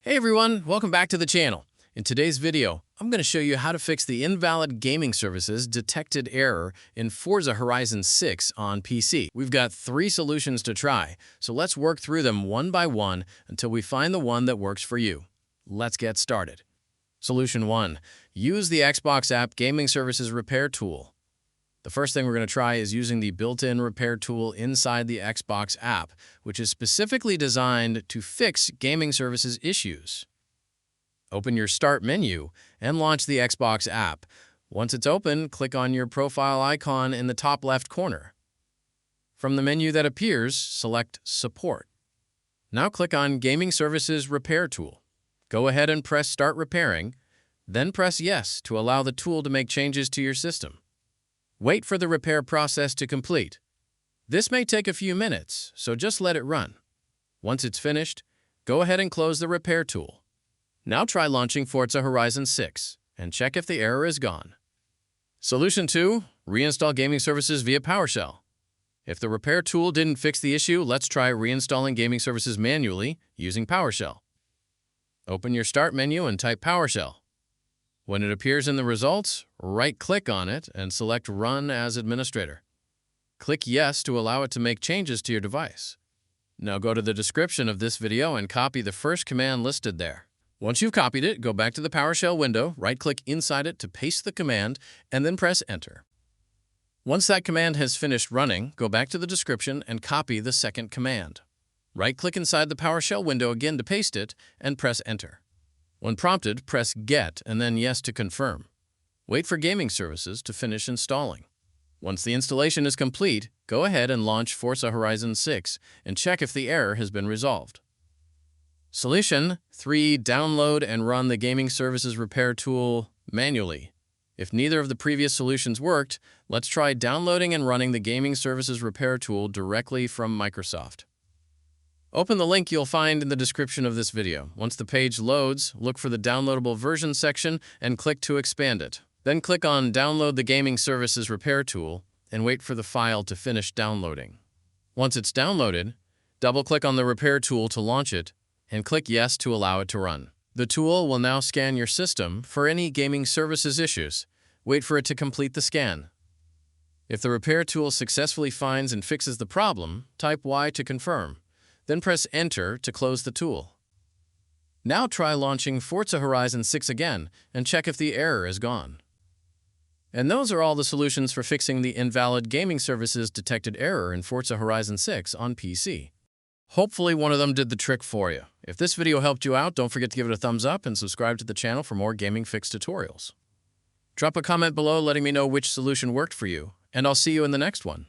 Hey everyone, welcome back to the channel. In today's video, I'm going to show you how to fix the Invalid Gaming Services Detected error in Forza Horizon 6 on PC. We've got 3 solutions to try, so let's work through them one by one until we find the one that works for you. Let's get started. Solution 1. Use the Xbox App Gaming Services Repair Tool. The first thing we're going to try is using the built-in repair tool inside the Xbox app, which is specifically designed to fix gaming services issues. Open your Start menu and launch the Xbox app. Once it's open, click on your profile icon in the top left corner. From the menu that appears, select Support. Now click on Gaming Services Repair Tool. Go ahead and press Start Repairing, then press Yes to allow the tool to make changes to your system. Wait for the repair process to complete. This may take a few minutes, so just let it run. Once it's finished, go ahead and close the repair tool. Now try launching Forza Horizon 6 and check if the error is gone. Solution 2. Reinstall gaming services via PowerShell. If the repair tool didn't fix the issue, let's try reinstalling gaming services manually using PowerShell. Open your Start menu and type PowerShell. When it appears in the results, right-click on it and select Run as Administrator. Click Yes to allow it to make changes to your device. Now go to the description of this video and copy the first command listed there. Once you've copied it, go back to the PowerShell window, right-click inside it to paste the command, and then press Enter. Once that command has finished running, go back to the description and copy the second command. Right-click inside the PowerShell window again to paste it, and press Enter. When prompted, press Get and then Yes to confirm. Wait for Gaming Services to finish installing. Once the installation is complete, go ahead and launch Forza Horizon 6 and check if the error has been resolved. Solution 3. Download and run the Gaming Services Repair Tool manually. If neither of the previous solutions worked, let's try downloading and running the Gaming Services Repair Tool directly from Microsoft. Open the link you'll find in the description of this video. Once the page loads, look for the downloadable version section and click to expand it. Then click on Download the Gaming Services Repair Tool and wait for the file to finish downloading. Once it's downloaded, double-click on the repair tool to launch it and click Yes to allow it to run. The tool will now scan your system for any gaming services issues. Wait for it to complete the scan. If the repair tool successfully finds and fixes the problem, type Y to confirm. Then press Enter to close the tool. Now try launching Forza Horizon 6 again and check if the error is gone. And those are all the solutions for fixing the Invalid Gaming Services Detected error in Forza Horizon 6 on PC. Hopefully one of them did the trick for you. If this video helped you out, don't forget to give it a thumbs up and subscribe to the channel for more gaming fix tutorials. Drop a comment below letting me know which solution worked for you, and I'll see you in the next one.